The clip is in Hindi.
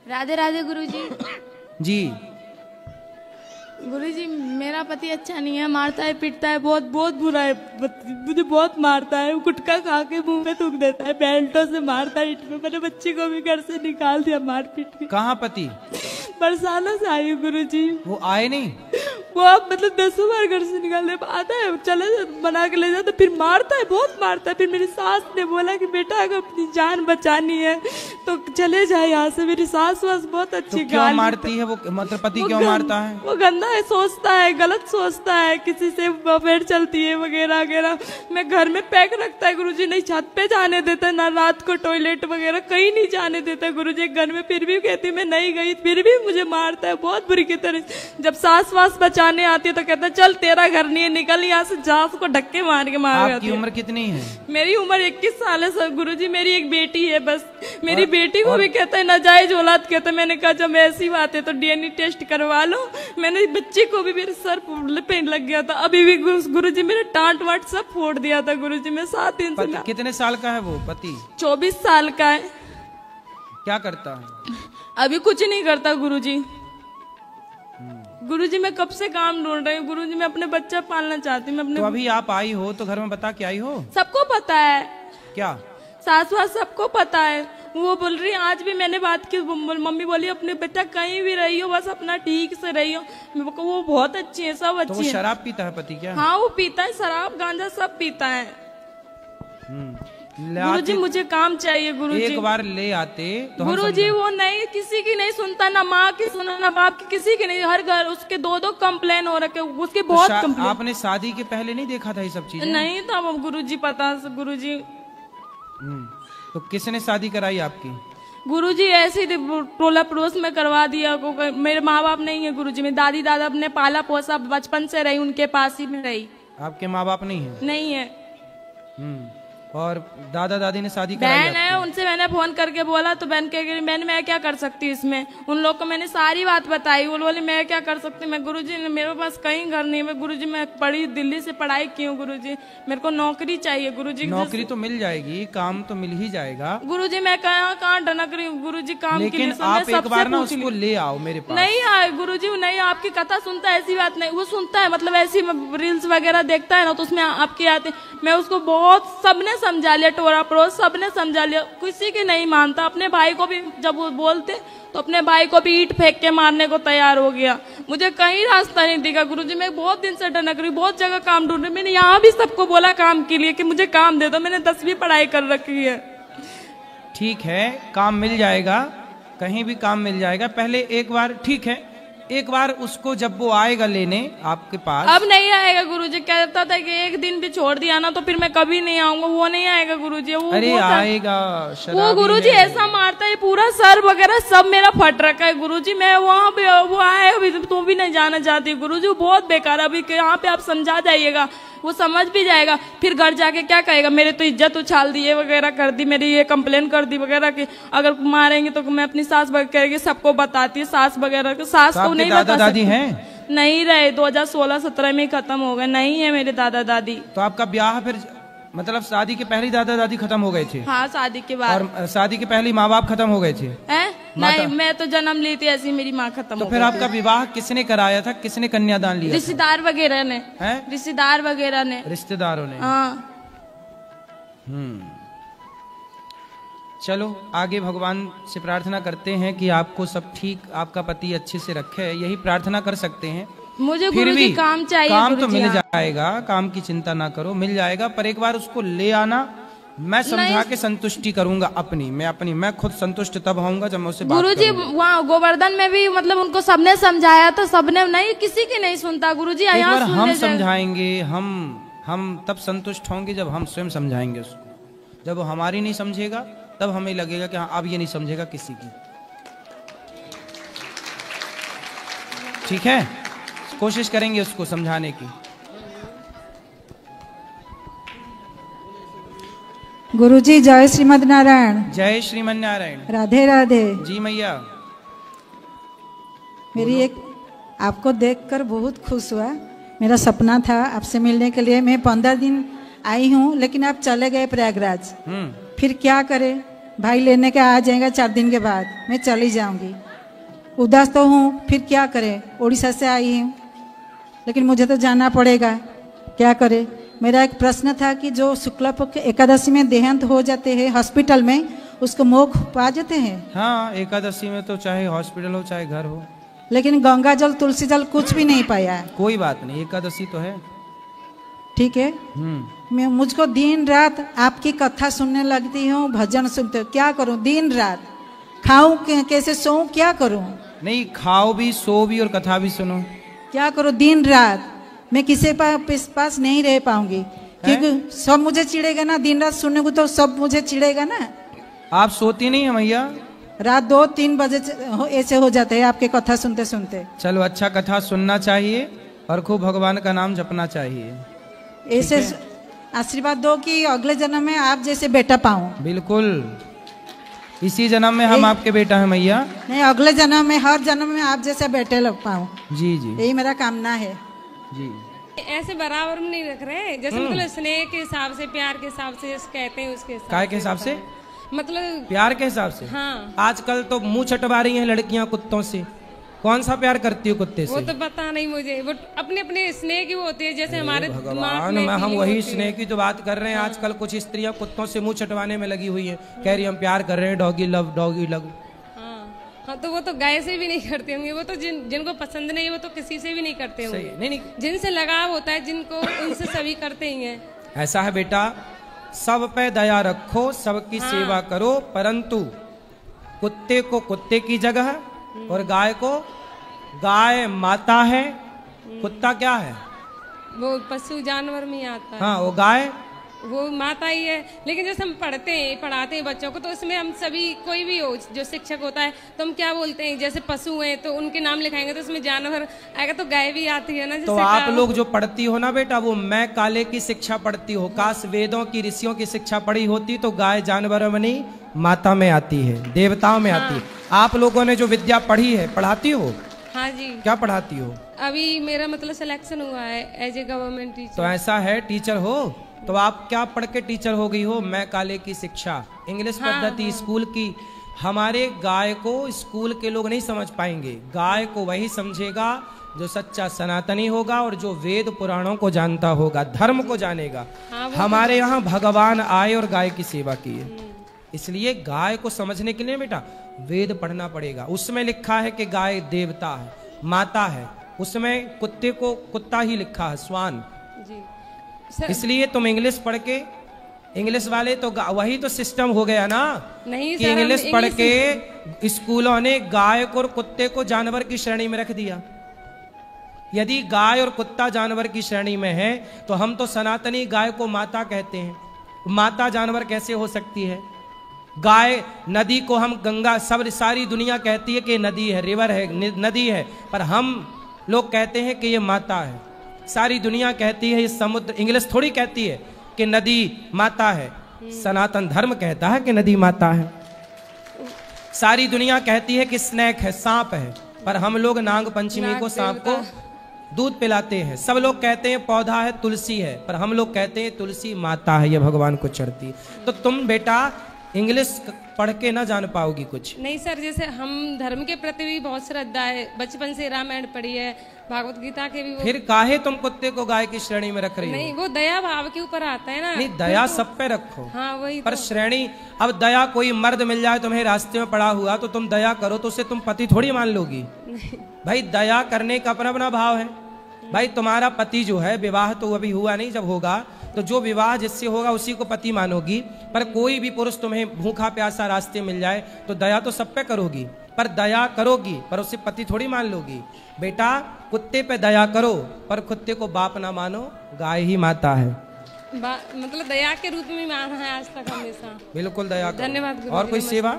राधे राधे गुरुजी। जी गुरुजी मेरा पति अच्छा नहीं है, मारता है पीटता है, बहुत बहुत बुरा है, मुझे बहुत मारता है। गुटखा खा के मुंह में थूक देता है, बेल्टों से मारता है, इट में मैंने बच्ची को भी घर से निकाल दिया मार पीट के। कहाँ पति? बरसाना से आई गुरुजी। वो आए नहीं? वो आप मतलब 10 बार घर से निकाल दे, आता है चले बना के ले जाता, फिर मारता है, बहुत मारता है। फिर मेरी सास ने बोला कि बेटा अगर अपनी जान बचानी है तो चले जाए यहाँ से। मेरी सास वास बहुत अच्छी। तो क्यों मारती है वो, मतलब पति क्यों मारता है? वो गंदा है, सोचता है, गलत सोचता है, किसी से अफेयर चलती है वगैरह वगैरह। मैं घर में पैक रखता है गुरुजी, नहीं छत पे जाने देता, ना रात को टॉयलेट वगैरह कहीं नहीं जाने देता गुरुजी घर में। फिर भी कहती मैं नहीं गई, फिर भी मुझे मारता है बहुत बुरी की तरह। जब सास वास बचाने आती है तो कहता है चल तेरा घर नहीं है, निकल यहाँ से, जा उसको धक्के मार के मार। आपकी उम्र कितनी है? मेरी उम्र 21 साल है सर गुरुजी। मेरी एक बेटी है बस। मेरी बेटी को भी कहता है नाजायज औलाद कहता है। मैंने कहा जब ऐसी बात है तो डीएनए टेस्ट करवा लो। मैंने बच्ची को भी मेरे सर पे लग गया था, अभी भी गुरुजी मेरे टांट वाट सब फोड़ दिया था गुरुजी। मैं 7 दिन से। कितने साल का है वो पति? 24 साल का है। क्या करता है? अभी कुछ नहीं करता गुरुजी। गुरुजी मैं कब से काम ढूंढ रही हूँ गुरुजी, मैं अपने बच्चा पालना चाहती हूँ। मैं अपने तो अभी आप आई हो तो घर में बता के आई हो? सबको पता है। क्या? सास वास सबको पता है। वो बोल रही आज भी मैंने बात की, मम्मी बोली अपने बेटा कहीं भी रही हो बस अपना ठीक से रही हो। वो बहुत अच्छी है, सब अच्छी है। तो वो शराब पीता है पति क्या? हाँ वो पीता है, शराब गांजा सब पीता है। गुरुजी मुझे काम चाहिए गुरुजी। एक बार ले आते तो गुरुजी वो नहीं, किसी की नहीं सुनता, ना माँ की सुना ना बाप की, किसी की नहीं। हर घर उसके 2-2 कंप्लेन हो रखे, उसके बहुत कंप्लेन। आपने शादी के पहले नहीं देखा था ये सब चीजें? नहीं था वो गुरुजी, पता गुरुजी। तो किसने शादी कराई आपकी? गुरुजी ऐसे ही टोला पड़ोस में करवा दिया। मेरे माँ बाप नहीं है गुरुजी, मेरी दादी दादा अपने पाला पोसा, बचपन से रही उनके पास ही में रही। आपके माँ बाप नहीं है? नहीं है। और दादा दादी ने शादी कराई? बहन है, उनसे मैंने फोन करके बोला तो बहन कह बहन मैं क्या कर सकती इसमें। उन लोग को मैंने सारी बात बताई, वो बोली मैं क्या कर सकती। मैं गुरुजी मेरे पास कहीं घर नहीं है गुरुजी, मैं पढ़ी दिल्ली से पढ़ाई की हूँ गुरुजी, मेरे को नौकरी चाहिए गुरुजी। नौकरी तो मिल जाएगी, काम तो मिल ही जाएगा गुरुजी। मैं कहाँ ढनक रही हूँ गुरुजी काम के लिए। लेकिन आप एक बार ना उसको ले आओ मेरे पास। नहीं आए गुरुजी, नहीं आपकी कथा सुनता है, ऐसी बात नहीं। वो सुनता है मतलब ऐसी रील्स वगैरह देखता है ना तो उसमें आपकी आते। मैं उसको बहुत सबने समझा लिया, टोरा पड़ोस सबने समझा लिया, किसी की नहीं मानता। अपने भाई को भी जब वो बोलते तो अपने भाई को भी ईंट फेंक के मारने को तैयार हो गया। मुझे कहीं रास्ता नहीं दिखा गुरुजी। मैं बहुत दिन से डनक रही, बहुत जगह काम ढूंढ रही। मैंने यहाँ भी सबको बोला काम के लिए कि मुझे काम दे दो, मैंने 10वीं पढ़ाई कर रखी है। ठीक है काम मिल जाएगा, कहीं भी काम मिल जाएगा। पहले एक बार ठीक है, एक बार उसको जब वो आएगा लेने आपके पास। अब नहीं आएगा गुरुजी, कहता था कि एक दिन भी छोड़ दिया ना तो फिर मैं कभी नहीं आऊंगा। वो नहीं आएगा गुरुजी। वो अरे आएगा। वो गुरुजी ऐसा मारता है, पूरा सर वगैरह सब मेरा फट रखा है गुरुजी। मैं वहाँ पे वो आए अभी तो भी नहीं जाना चाहती गुरुजी। वो बहुत बेकार। अभी यहाँ पे आप समझा जाइएगा, वो समझ भी जाएगा। फिर घर जाके क्या कहेगा, मेरे तो इज्जत उछाल दी, ये वगैरह कर दी, मेरी ये कंप्लेन कर दी वगैरह की। अगर मारेंगे तो मैं अपनी सास वगैरह सबको बताती है, सास वगैरह को। सास को नहीं बता दादी हैं? नहीं रहे, 2016-17 में खत्म हो गए, नहीं है मेरे दादा दादी। तो आपका ब्याह फिर मतलब शादी के पहले दादा दादी खत्म हो गए थे? हाँ शादी के बाद। और शादी के पहले माँ बाप खत्म हो गए थे? नहीं मैं तो जन्म ली थी ऐसी, मेरी माँ खत्म। तो फिर आपका विवाह किसने कराया था, किसने कन्यादान लिया? रिश्तेदार वगैरह ने। रिश्तेदार वगैरह ने, रिश्तेदारों ने। हाँ। चलो आगे भगवान से प्रार्थना करते हैं कि आपको सब ठीक, आपका पति अच्छे से रखे, यही प्रार्थना कर सकते हैं। मुझे गुरुजी काम चाहिए। काम तो मिल जाएगा, काम की चिंता ना करो, मिल जाएगा। पर एक बार उसको ले आना, मैं समझा के संतुष्टि करूंगा अपनी। मैं खुद संतुष्ट तब होऊंगा जब मैं उससे बात गुरुजी वहाँ गोवर्धन में भी मतलब उनको सबने समझाया तो सबने नहीं, किसी की नहीं सुनता गुरुजी। हम समझाएंगे, हम तब संतुष्ट होंगे जब हम स्वयं समझाएंगे उसको। जब वो हमारी नहीं समझेगा तब हमें लगेगा कि हाँ अब ये नहीं समझेगा किसी की। ठीक है, कोशिश करेंगे उसको समझाने की। गुरुजी जय श्रीमद नारायण। जय श्रीमद नारायण। राधे राधे। जी मैया। मेरी एक आपको देखकर बहुत खुश हुआ। मेरा सपना था आपसे मिलने के लिए। मैं 15 दिन आई हूँ लेकिन आप चले गए प्रयागराज। फिर क्या करें, भाई लेने के आ जाएगा 4 दिन के बाद, मैं चली जाऊंगी। उदास तो हूँ, फिर क्या करें, उड़ीसा से आई हूँ, लेकिन मुझे तो जाना पड़ेगा, क्या करें। मेरा एक प्रश्न था कि जो शुक्ला पक्ष एकादशी में देहांत हो जाते हैं हॉस्पिटल में, उसको मोक्ष पा जाते हैं? हाँ, एकादशी में तो चाहे हॉस्पिटल हो चाहे घर हो। लेकिन गंगा जल तुलसी जल कुछ भी नहीं पाया। कोई बात नहीं, एकादशी तो है। ठीक है। मैं मुझको दिन रात आपकी कथा सुनने लगती हूँ, भजन सुनते, क्या करूँ? दिन रात खाऊं कैसे, सोऊं, क्या करूँ? नहीं, खाओ भी, सो भी और कथा भी सुनो। क्या करूँ? दिन रात मैं किसी पास नहीं रह पाऊंगी, क्योंकि सब मुझे चिढ़ेगा ना। दिन रात सुनने को तो सब मुझे चिढ़ेगा ना। आप सोती नहीं है मैया? रात 2-3 बजे ऐसे हो जाते हैं आपके कथा सुनते सुनते। चलो, अच्छा कथा सुनना चाहिए और खूब भगवान का नाम जपना चाहिए। ऐसे आशीर्वाद दो कि अगले जन्म में आप जैसे बेटा पाऊं। बिल्कुल, इसी जन्म में हम आपके बेटा हैं मैया। नहीं, अगले जन्म में, हर जन्म में आप जैसे बेटे लग पाऊं। जी जी, यही मेरा कामना है जी। ऐसे बराबर में नहीं रख रहे, जैसे मतलब स्नेह के हिसाब से, प्यार के हिसाब से कहते हैं, उसके हिसाब काय के हिसाब से? मतलब प्यार के हिसाब से। हाँ। आजकल तो मुंह चटवा रही हैं लड़कियां कुत्तों से। कौन सा प्यार करती हो कुत्ते से? वो तो पता नहीं मुझे, वो अपने अपने स्नेह की वो होती है, जैसे हमारे भगवान, मैं हम वही स्नेह की तो बात कर रहे हैं। आजकल कुछ स्त्रियां कुत्तों से मुंह चटवाने में लगी हुई हैं, कह रही हम प्यार कर रहे हैं, डॉगी लव, डॉगी लव। हाँ, तो वो तो गाय से भी नहीं करते होंगे, वो तो जिनको पसंद नहीं, वो तो किसी से भी नहीं करते होंगे। नहीं, जिनसे लगाव होता है जिनको, उनसे सभी करते ही हैं। ऐसा है बेटा, सब पे दया रखो, सबकी सेवा करो, परंतु कुत्ते को कुत्ते की जगह और गाय को, गाय माता है, कुत्ता क्या है? वो पशु जानवर में आता है। हाँ, वो गाय वो माता ही है। लेकिन जैसे हम पढ़ाते हैं बच्चों को, तो उसमें हम सभी, कोई भी हो जो शिक्षक होता है, तो हम क्या बोलते हैं, जैसे पशु हैं तो उनके नाम लिखाएंगे, तो उसमें जानवर आएगा, तो गाय भी आती है ना। तो आप लोग जो पढ़ती हो ना बेटा, वो मैं काले की शिक्षा पढ़ती हो। काश वेदों की, ऋषियों की शिक्षा पढ़ी होती तो गाय जानवरों में नहीं, माता में आती है, देवताओं में आती है। आप लोगों ने जो विद्या पढ़ी है, पढ़ाती हो? हाँ जी। क्या पढ़ाती हो? अभी मेरा मतलब सिलेक्शन हुआ है एज ए गवर्नमेंट टीचर। तो ऐसा है, टीचर हो तो आप क्या पढ़ के टीचर हो गई हो? मैं काले की शिक्षा, इंग्लिश पद्धति स्कूल की। हमारे गाय को स्कूल के लोग नहीं समझ पाएंगे। गाय को वही समझेगा जो सच्चा सनातनी होगा और जो वेद पुराणों को जानता होगा, धर्म को जानेगा। हमारे यहाँ भगवान आए और गाय की सेवा की है, इसलिए गाय को समझने के लिए बेटा वेद पढ़ना पड़ेगा। उसमें लिखा है कि गाय देवता है, माता है। उसमें कुत्ते को कुत्ता ही लिखा है, स्वान। इसलिए तुम इंग्लिश पढ़ के, इंग्लिश वाले तो वही तो सिस्टम हो गया ना, नहीं कि इंग्लिश पढ़ के स्कूलों ने गाय को और कुत्ते को जानवर की श्रेणी में रख दिया। यदि गाय और कुत्ता जानवर की श्रेणी में है, तो हम तो सनातनी गाय को माता कहते हैं। माता जानवर कैसे हो सकती है? गाय, नदी को हम गंगा, सब सारी दुनिया कहती है कि नदी है, रिवर है, नदी है, पर हम लोग कहते हैं कि ये माता है। सारी दुनिया कहती है ये समुद्र, इंग्लिश थोड़ी कहती है कि नदी माता है। सनातन धर्म कहता है कि नदी माता है। सारी दुनिया कहती है कि स्नेक है, सांप है, पर हम लोग नाग पंचमी को सांप को दूध पिलाते हैं। सब लोग कहते हैं पौधा है, तुलसी है, पर हम लोग कहते हैं तुलसी माता है, ये भगवान को चढ़ती है। तो तुम बेटा इंग्लिश पढ़ के ना जान पाओगी कुछ। नहीं सर, जैसे हम धर्म के प्रति भी बहुत श्रद्धा है, बचपन से रामायण पढ़ी है, भागवत गीता के भी। फिर काहे तुम कुत्ते को गाय की श्रेणी में रख रही हो? नहीं, वो दया भाव के ऊपर आता है ना। नहीं, दया सब पे रखो। हाँ, वही पर तो। श्रेणी, अब दया कोई मर्द मिल जाए तुम्हें रास्ते में पड़ा हुआ तो तुम दया करो, तो उसे तुम पति थोड़ी मान लोगी। भाई दया करने का अपना अपना भाव है। भाई तुम्हारा पति जो है, विवाह तो अभी हुआ नहीं, जब होगा तो जो विवाह जिससे होगा उसी को पति मानोगी। पर कोई भी पुरुष तुम्हें भूखा प्यासा रास्ते मिल जाए तो दया तो सब पे करोगी, पर दया करोगी पर उसे पति थोड़ी मान लोगी। बेटा कुत्ते पे दया करो, पर कुत्ते को बाप ना मानो, गाय ही माता है। मतलब दया के रूप में माना है आज तक हमेशा। बिल्कुल दया करो। धन्यवाद। और कोई सेवा?